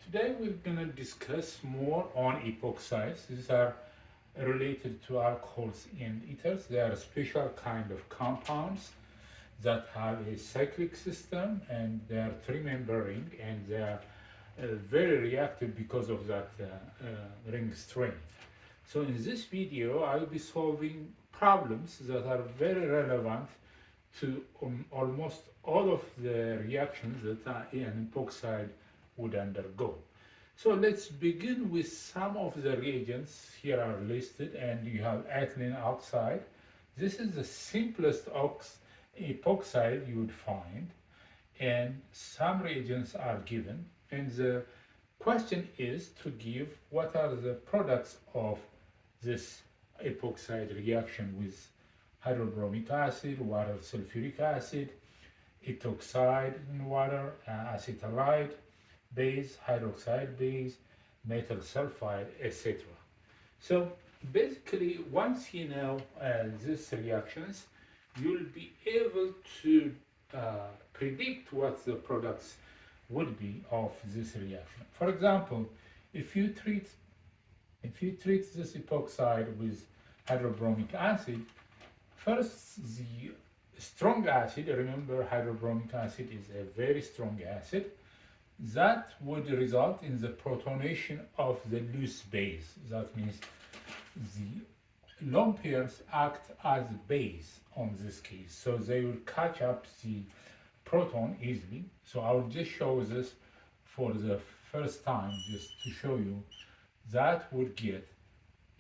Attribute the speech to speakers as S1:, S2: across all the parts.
S1: Today we're going to discuss more on epoxides. These are related to alcohols and ethers. They are a special kind of compounds that have a cyclic system and they are three-member ring and they are very reactive because of that ring strength. So in this video I'll be solving problems that are very relevant to almost all of the reactions that an epoxide would undergo. So let's begin with some of the reagents here are listed, and you have ethylene oxide. This is the simplest epoxide you would find, and some reagents are given. And the question is to give what are the products of this epoxide reaction with hydrobromic acid, water sulfuric acid, etoxide in water, acetylide, base, hydroxide base, metal sulfide, etc. So basically, once you know these reactions, you'll be able to predict what the products would be of this reaction. For example, if you treat this epoxide with hydrobromic acid, first the strong acid, remember hydrobromic acid is a very strong acid, that would result in the protonation of the loose base. That means the lone pairs act as base on this case, so they will catch up the proton easily. So I will just show this for the first time just to show you that would get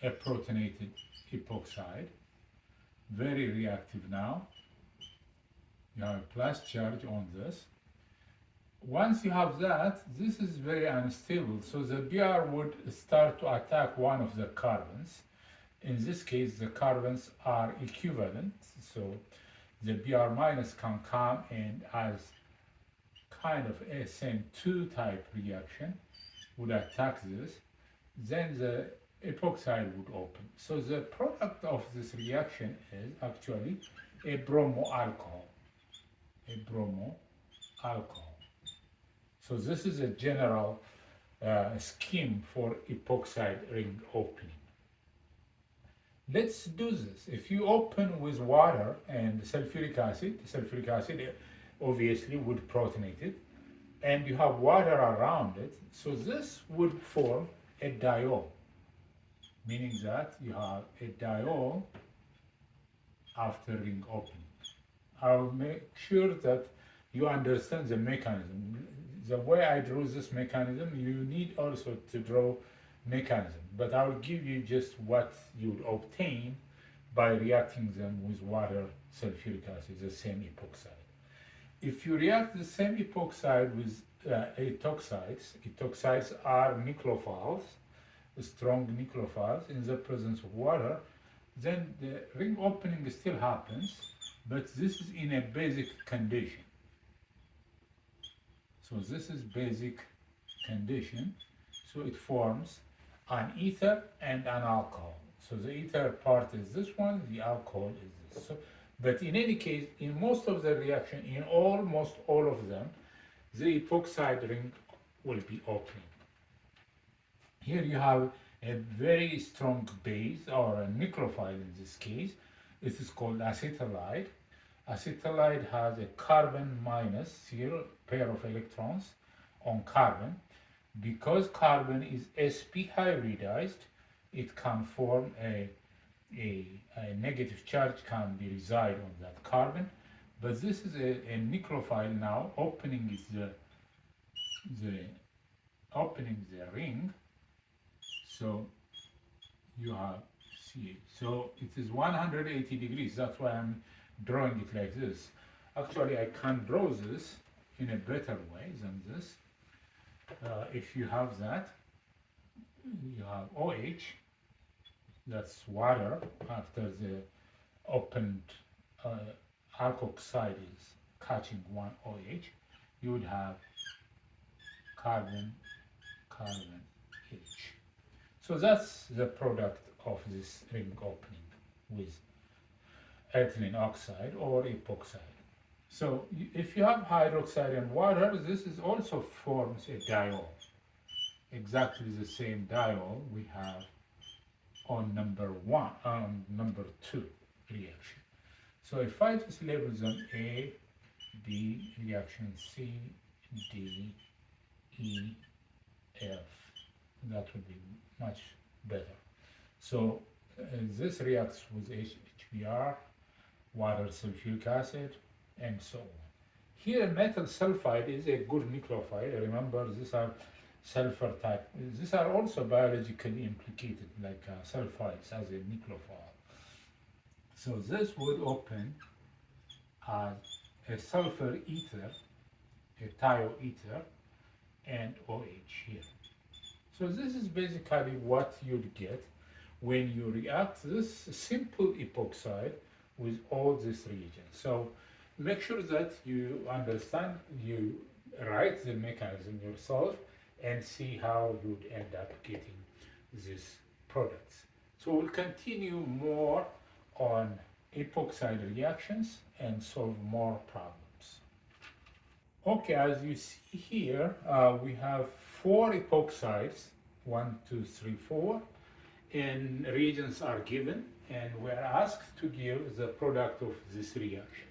S1: a protonated epoxide, very reactive now. You have a plus charge on this. Once you have that, this is very unstable, so the Br would start to attack one of the carbons. In this case, the carbons are equivalent, so the Br minus can come and as kind of SN2 type reaction would attack this, then the epoxide would open. So the product of this reaction is actually a bromoalcohol. A bromoalcohol. So this is a general scheme for epoxide ring opening. Let's do this. If you open with water and sulfuric acid obviously would protonate it, and you have water around it, so this would form a diol, meaning that you have a diol after ring opening. I'll make sure that you understand the mechanism. The way I drew this mechanism, you need also to draw mechanism, but I'll give you just what you would obtain by reacting them with water sulfuric acid, the same epoxide. If you react the same epoxide with epoxides are nucleophiles, strong nucleophiles in the presence of water, then the ring opening still happens, but this is in a basic condition. So this is basic condition. So it forms an ether and an alcohol. So the ether part is this one, the alcohol is this. So, but in any case, in most of the reaction, in almost all of them, the epoxide ring will be opening. Here you have a very strong base, or a nucleophile in this case. It is called acetylide. Acetylide has a carbon minus 0 pair of electrons on carbon. Because carbon is sp hybridized, it can form a negative charge can be reside on that carbon. But this is a nucleophile now. Opening is opening the ring. So you have CH. So it is 180 degrees. That's why I'm drawing it like this. Actually, I can draw this in a better way than this. If you have that, you have OH, that's water after the opened alkoxide is catching one OH, you would have carbon, carbon H. So that's the product of this ring opening with ethylene oxide or epoxide. So if you have hydroxide and water, this is also forms a diol. exactly the same diol we have on number two reaction. So if I just label them A, B, reaction C, D, E, F, that would be much better. So this reacts with HBr, water sulfuric acid, and so on. Here, metal sulfide is a good nucleophile. Remember, these are sulfur type. These are also biologically implicated, like sulfides as a nucleophile. So this would open as a sulfur ether, a thio ether, and OH here. So this is basically what you'd get when you react this simple epoxide with all these reagents. So make sure that you understand, you write the mechanism yourself and see how you'd end up getting these products. So we'll continue more on epoxide reactions and solve more problems. Okay, as you see here, we have 4 epoxides, 1, 2, 3, 4, and reagents are given, and we're asked to give the product of this reaction.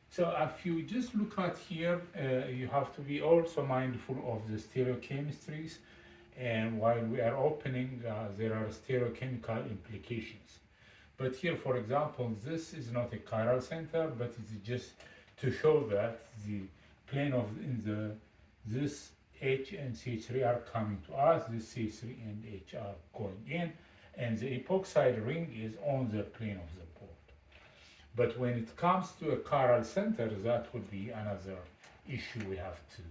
S1: So if you just look at here, you have to be also mindful of the stereochemistries, and while we are opening, there are stereochemical implications. But here, for example, this is not a chiral center, but it's just to show that the plane of this H and CH3 are coming to us, this CH3 and H are going in, and the epoxide ring is on the plane of the port. But when it comes to a chiral center, that would be another issue we have to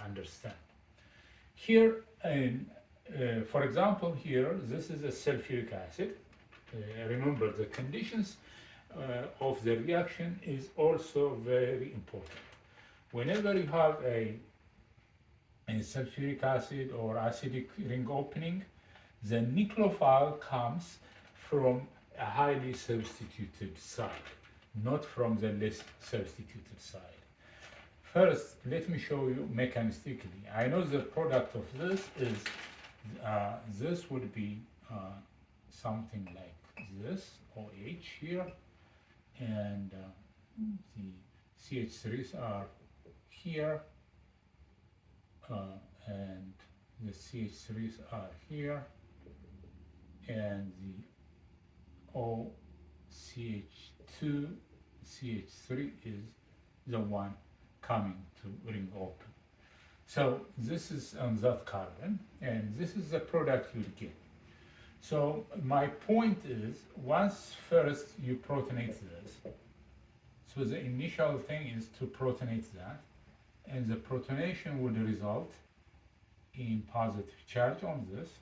S1: understand. Here, for example, here, this is a sulfuric acid. Remember, the conditions of the reaction is also very important. Whenever you have a sulfuric acid or acidic ring opening, the nucleophile comes from a highly substituted side, not from the less substituted side. First, let me show you mechanistically. I know the product of this is, this would be something like this, OH here, and the CH3s are here, and the CH3s are here, and the OCH2, CH3 is the one coming to ring open. So this is on that carbon, and this is the product you'll get. So my point is, once first you protonate this, so the initial thing is to protonate that, and the protonation would result in positive charge on this,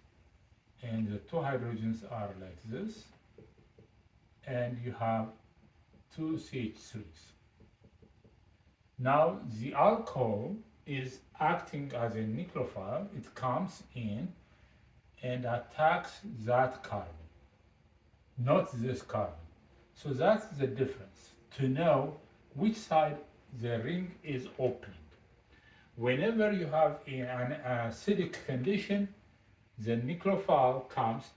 S1: and the 2 hydrogens are like this, and you have 2 CH3s. Now the alcohol is acting as a nucleophile. It comes in and attacks that carbon, not this carbon. So that's the difference, to know which side the ring is opening. Whenever you have an acidic condition, the nucleophile comes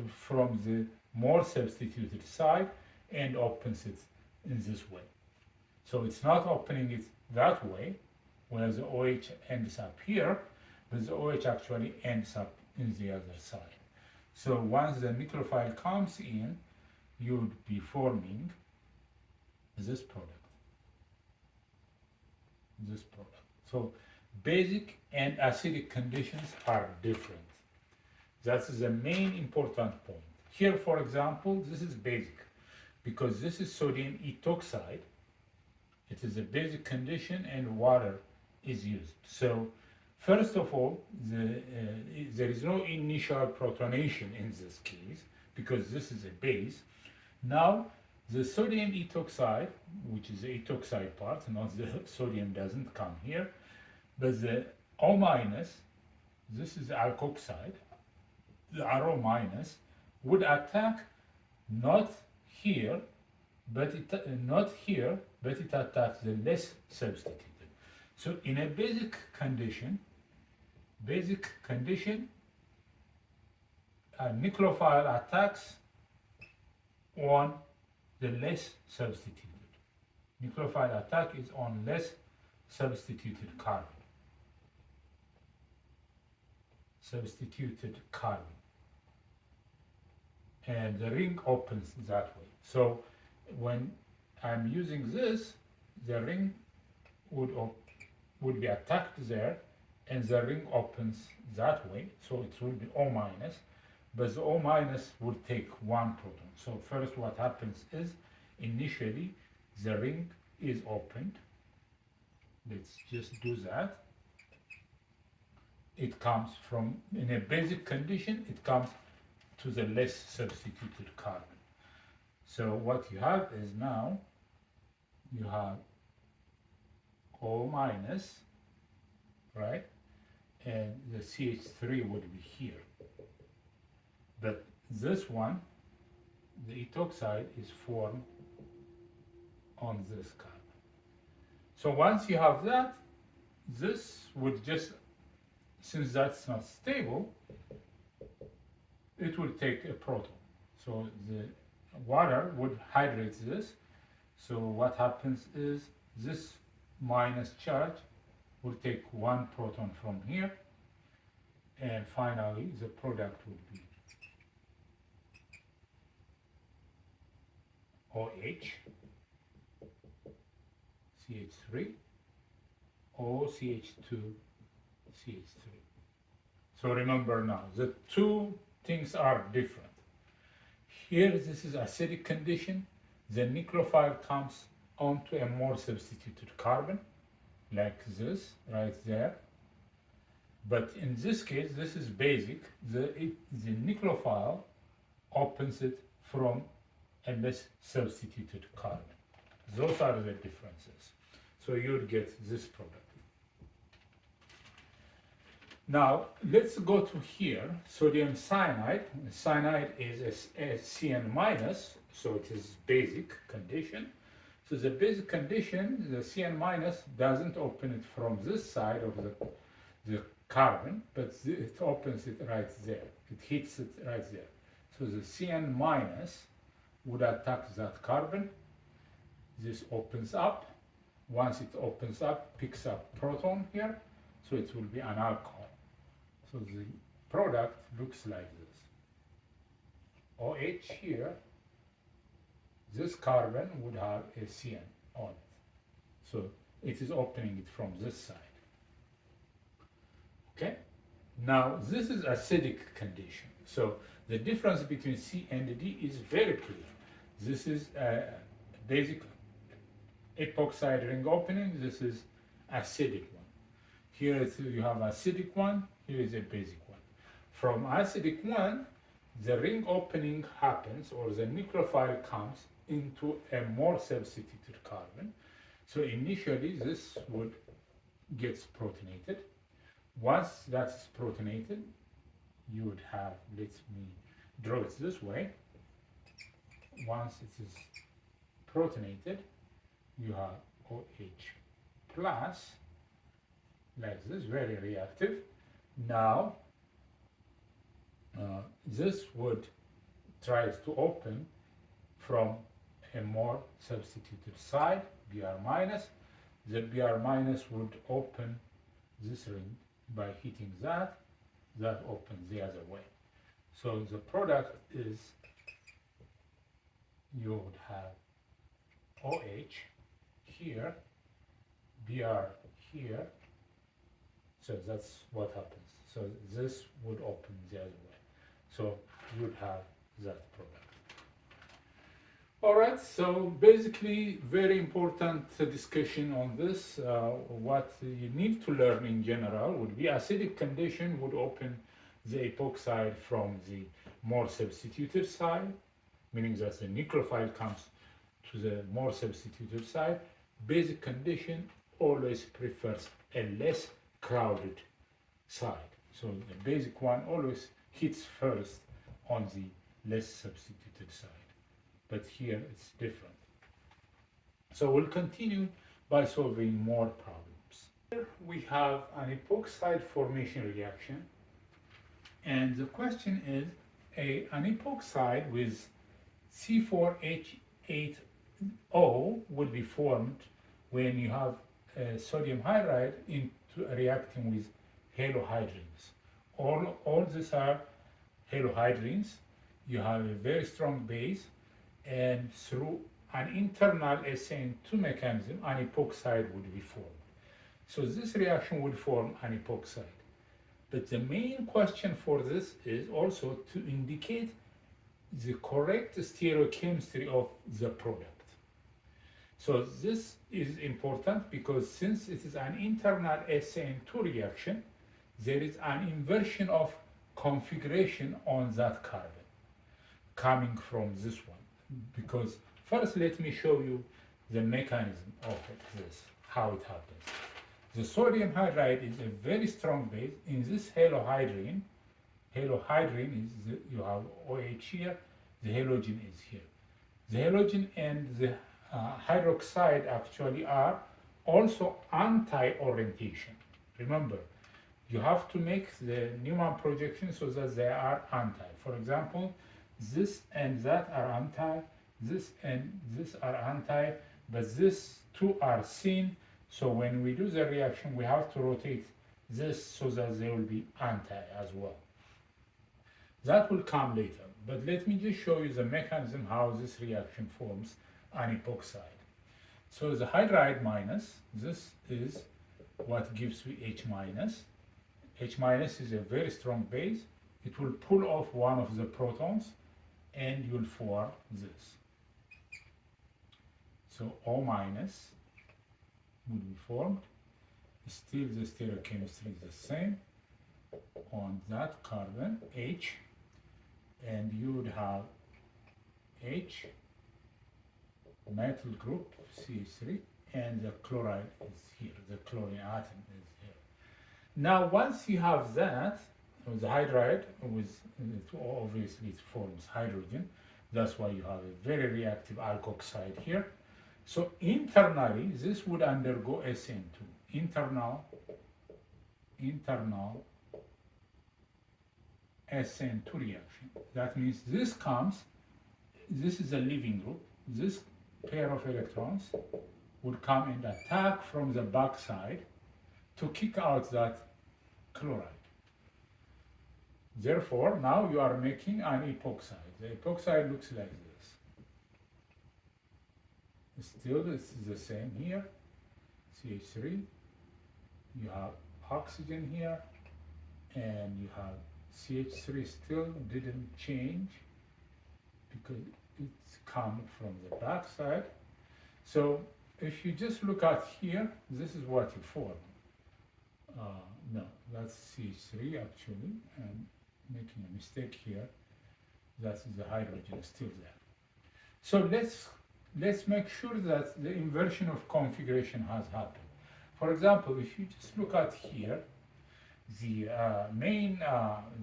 S1: from the more substituted side and opens it in this way. So it's not opening it that way, where the OH ends up here, but the OH actually ends up in the other side. So once the nucleophile comes in, you would be forming this product. So basic and acidic conditions are different. That's the main important point. Here, for example, this is basic because this is sodium etoxide. It is a basic condition and water is used. So first of all, there is no initial protonation in this case because this is a base. Now, the sodium etoxide, which is the etoxide part, not the sodium doesn't come here, but the O minus, this is the alkoxide, the RO minus would attack not here, but it attacks the less substituted. So in a basic condition, Basic condition, a nucleophile attacks on the less substituted. Nucleophile attack is on less substituted carbon. Substituted carbon. And the ring opens that way. So when I'm using this, the ring would be attacked there, and the ring opens that way, so it will be O minus, but the O minus will take one proton. So first what happens is, initially the ring is opened. Let's just do that. It comes from, in a basic condition, it comes to the less substituted carbon. So what you have is now, you have O minus, right? And the CH3 would be here. But this one, the Epoxide, is formed on this carbon. So once you have that, this would just, since that's not stable, it will take a proton. So the water would hydrate this. So what happens is, this minus charge will take one proton from here, and finally the product would be OH, CH3, OCH2, CH3. So remember now, the two things are different. Here, this is acidic condition. The nucleophile comes onto a more substituted carbon, like this, right there. But in this case, this is basic. The nucleophile opens it from a less substituted carbon. Those are the differences. So you'll get this product. Now, let's go to here. Sodium cyanide. Cyanide is a Cn minus, so it is basic condition. So the basic condition, the Cn minus doesn't open it from this side of the carbon, but it opens it right there. It hits it right there. So the Cn minus would attack that carbon. This opens up. Once it opens up, picks up proton here, so it will be an alcohol. So the product looks like this. OH here, this carbon would have a Cn on it. So it is opening it from this side. Okay? Now this is acidic condition. So the difference between C and D is very clear. This is a basic epoxide ring opening. This is acidic one. Here you have acidic one. Here is a basic one. From acidic one, the ring opening happens, or the nucleophile comes into a more substituted carbon. So initially this would get protonated. Once that's protonated, you would have, let me draw it this way. Once it is protonated, you have OH plus, like this, very reactive. Now, this would try to open from a more substituted side, Br minus. The Br minus would open this ring by hitting that. That opens the other way. So the product is, you would have OH here, Br here. So that's what happens. So this would open the other way. So you would have that product. All right, so basically very important discussion on this. What you need to learn in general would be acidic condition would open the epoxide from the more substituted side, meaning that the nucleophile comes to the more substituted side. Basic condition always prefers a less crowded side. So the basic one always hits first on the less substituted side. But here it's different. So we'll continue by solving more problems. Here we have an epoxide formation reaction, and the question is an epoxide with C4H8O will be formed when you have sodium hydride reacting with halohydrins. All these are halohydrins. You have a very strong base, and through an internal SN2 mechanism, an epoxide would be formed. So this reaction would form an epoxide. But the main question for this is also to indicate the correct stereochemistry of the product. So this is important because since it is an internal SN2 reaction, there is an inversion of configuration on that carbon coming from this one. Because first let me show you the mechanism of this, how it happens. The sodium hydride is a very strong base. In this halohydrin is you have OH here, the halogen is here. The halogen and the hydroxide actually are also anti-orientation. Remember, you have to make the Newman projection so that they are anti. For example, this and that are anti, this and this are anti, but these two are syn. So when we do the reaction, we have to rotate this so that they will be anti as well. That will come later, but let me just show you the mechanism how this reaction forms an epoxide. So the hydride minus, this is what gives me H minus. H minus is a very strong base. It will pull off one of the protons and you'll form this. So O minus will be formed. Still the stereochemistry is the same on that carbon H, and you would have H metal group CH3, and the chloride is here, the chlorine atom is here. Now once you have that, the hydride with obviously it forms hydrogen, that's why you have a very reactive alkoxide here. So internally, this would undergo SN2, internal SN2 reaction. That means this is a leaving group, this pair of electrons would come and attack from the backside to kick out that chloride. Therefore, now you are making an epoxide. The epoxide looks like this. Still, this is the same here, CH3, you have oxygen here, and you have CH3 still didn't change because it's come from the back side. So if you just look at here, this is what you form. No, that's CH3 actually, I'm making a mistake here. That is the hydrogen still there. So let's make sure that the inversion of configuration has happened. For example, if you just look at here, the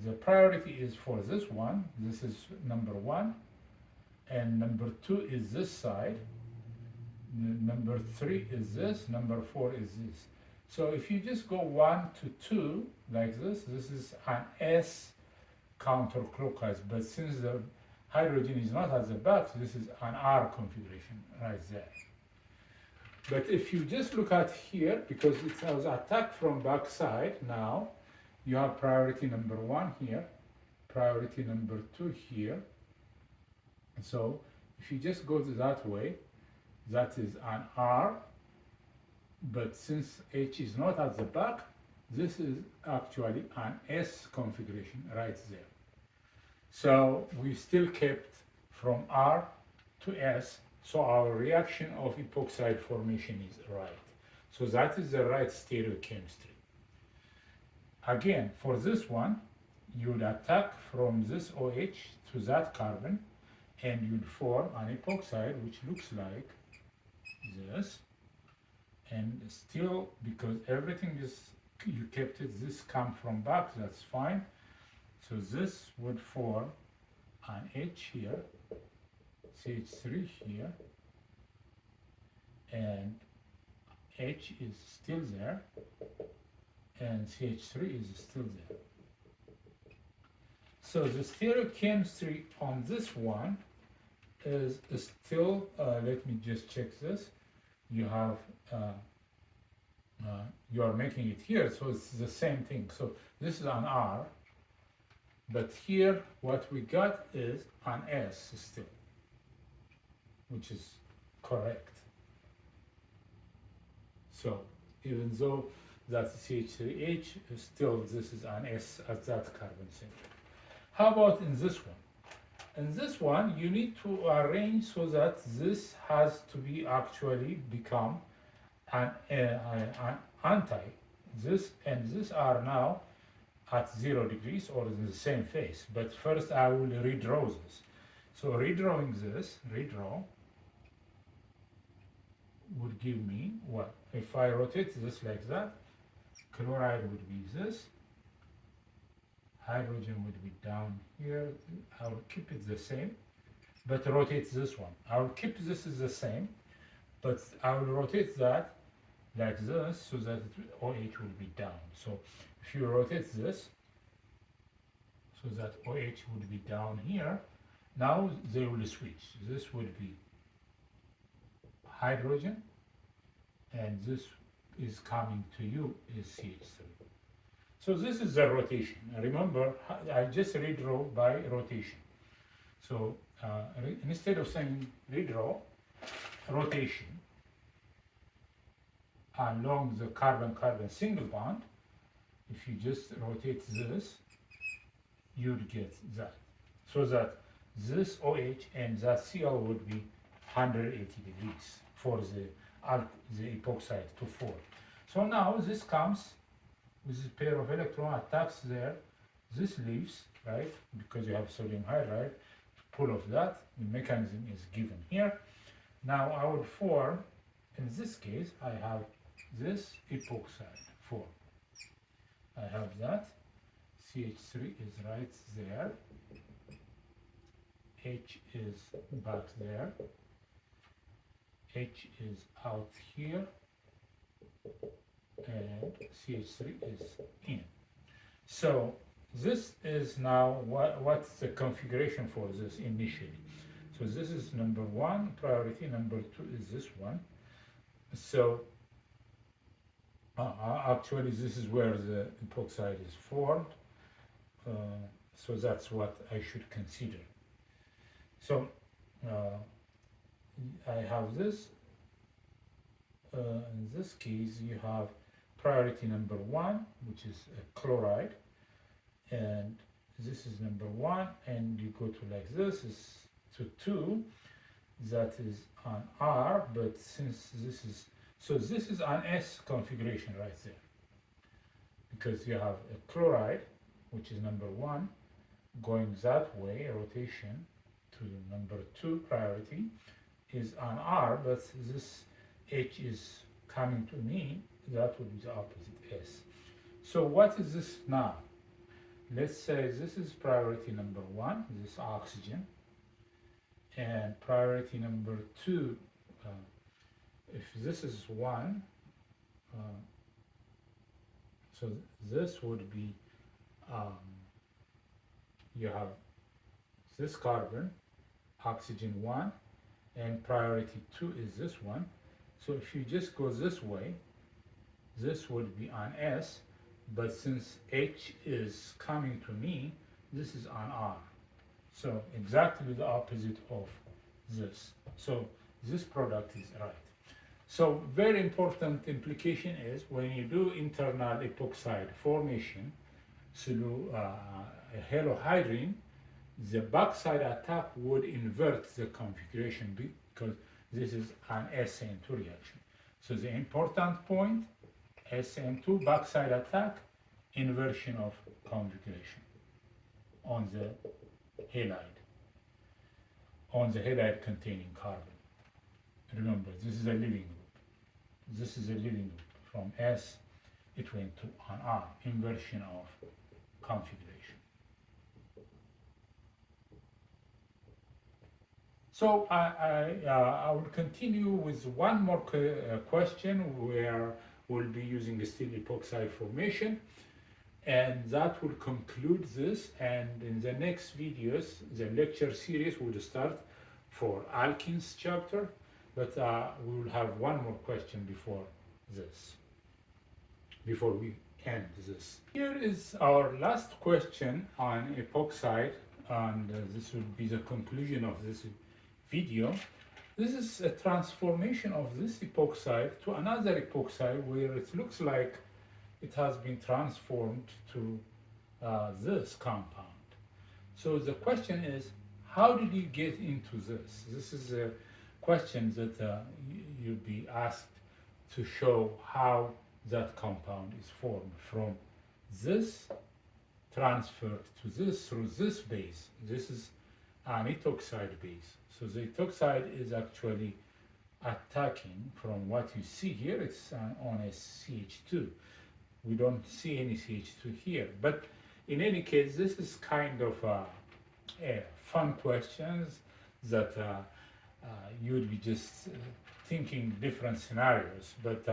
S1: the priority is for this one. This is number 1, and number 2 is this side. Number 3 is this. Number 4 is this. So if you just go 1 to 2 like this is an S counterclockwise. But since the hydrogen is not at the back, this is an R configuration right there. But if you just look at here, because it was attacked from backside, now you have priority number 1 here, priority number 2 here. So if you just go that way, that is an R, but since H is not at the back, this is actually an S configuration right there. So we still kept from R to S, so our reaction of epoxide formation is right. So that is the right stereochemistry. Again, for this one, you would attack from this OH to that carbon, and you'd form an epoxide which looks like this. And still, because everything is, you kept it, this come from back, that's fine. So this would form an H here, CH3 here, and H is still there, and CH3 is still there. So the stereochemistry on this one is still, let me just check this. You have, you are making it here, so it's the same thing. So this is an R, but here what we got is an S still, which is correct. So even though that's CH3H, still this is an S at that carbon center. How about in this one? In this one, you need to arrange so that this has to be actually become an anti. This and this are now at 0 degrees or in the same phase. But first I will redraw this. So redrawing this, redraw, would give me what? If I rotate this like that, chloride would be this, hydrogen would be down here. I will keep it the same, but rotate this one. I will keep this as the same, but I will rotate that like this so that OH will be down. So if you rotate this so that OH would be down here, now they will switch. This would be hydrogen, and this is coming to you is CH3. So this is the rotation. Remember, I just redraw by rotation. So instead of saying redraw, rotation along the carbon-carbon single bond, if you just rotate this, you'd get that. So that this OH and that Cl would be 180 degrees for the epoxide to form. So now this comes with a pair of electron attacks there. This leaves, right, because you have sodium hydride, pull of that. The mechanism is given here. Now I would form, in this case, I have this epoxide form. I have that. CH3 is right there. H is back there. H is out here, and CH3 is in. So this is now what's the configuration for this initially. So this is number one priority, number two is this one. So actually this is where the epoxide is formed. So that's what I should consider. So I have this. In this case, you have priority number one, which is a chloride, and this is number one, and you go to like this is to 2, that is an R, but since this is, so this is an S configuration right there, because you have a chloride, which is number one, going that way, rotation to number 2 priority, is an R, but this H is coming to me, that would be the opposite S. So what is this now? Let's say this is priority number 1, this oxygen, and priority number 2, if this is 1, so this would be, you have this carbon, oxygen 1, and priority 2 is this one. So if you just go this way, this would be an S, but since H is coming to me, this is an R. So exactly the opposite of this. So this product is right. So very important implication is when you do internal epoxide formation through halohydrin, the backside attack would invert the configuration because this is an SN2 reaction. So the important point, SN2 backside attack, inversion of configuration on the halide, containing carbon. Remember, this is a leaving group. This is a leaving group. From S, it went to an R, inversion of configuration. So I will continue with one more question where we'll be using a steel epoxide formation, and that will conclude this. And in the next videos, the lecture series will start for alkenes chapter, but we will have one more question before this, before we end this. Here is our last question on epoxide, and this will be the conclusion of this video. This is a transformation of this epoxide to another epoxide where it looks like it has been transformed to this compound. So the question is, how did you get into this? This is a question that you'll be asked to show how that compound is formed from this transferred to this through this base. This is an etoxide base. So the etoxide is actually attacking from what you see here. It's on a CH2. We don't see any CH2 here. But in any case, this is kind of fun questions that you would be just thinking different scenarios. But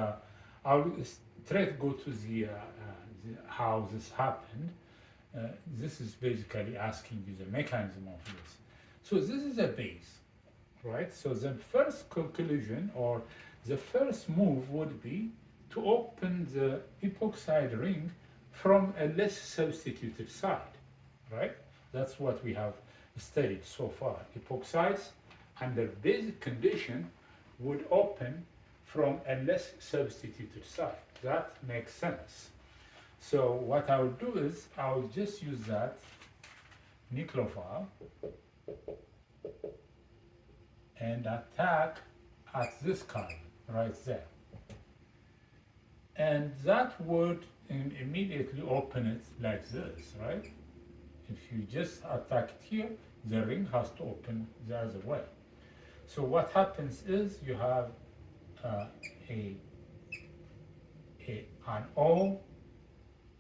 S1: I'll try to go to the how this happened. This is basically asking you the mechanism of this. So this is a base, right? So the first conclusion or the first move would be to open the epoxide ring from a less substituted side, right? That's what we have studied so far. Epoxides under basic condition would open from a less substituted side. That makes sense. So what I will do is I will just use that nucleophile and attack at this carbon right there. And that would immediately open it like this, right? If you just attack it here, the ring has to open the other way. So what happens is you have an O,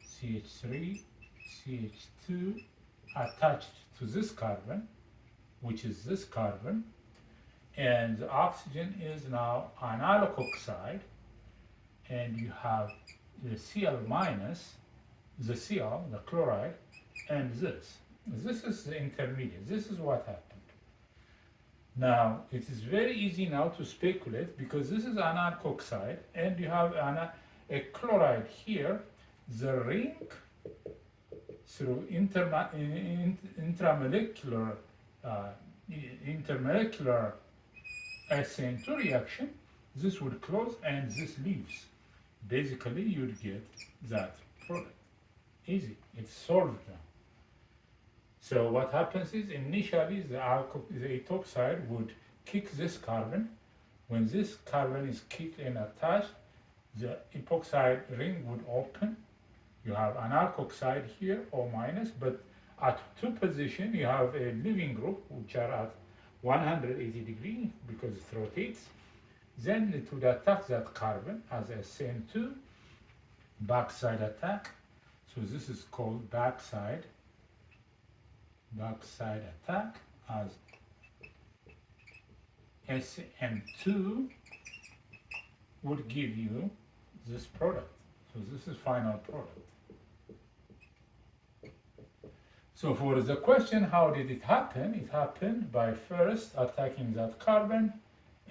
S1: CH3, CH2 attached to this carbon, which is this carbon, and the oxygen is now an alkoxide, and you have the Cl minus, the Cl, the chloride, and this. This is the intermediate. This is what happened. Now, it is very easy now to speculate because this is an alkoxide, and you have a chloride here. The ring through intermolecular SN2 reaction, this would close and this leaves. Basically, you'd get that product. Easy, it's solved now. So what happens is initially the etoxide would kick this carbon. When this carbon is kicked and attached, the epoxide ring would open. You have an alkoxide here, O minus, but at two positions you have a leaving group which are at 180 degrees because it rotates. Then it would attack that carbon as a SN2 backside attack. So this is called backside attack as SN2 would give you this product. So this is final product. So for the question, how did it happen? It happened by first attacking that carbon,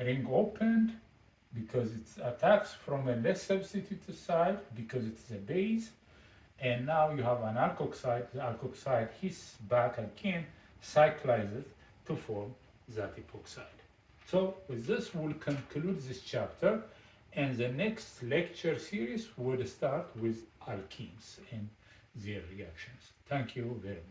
S1: ring opened because it attacks from a less substituted side because it's a base, and now you have an alkoxide. The alkoxide hits back again, cyclizes to form that epoxide. So with this, we'll conclude this chapter, and the next lecture series will start with alkenes and their reactions. Thank you very much.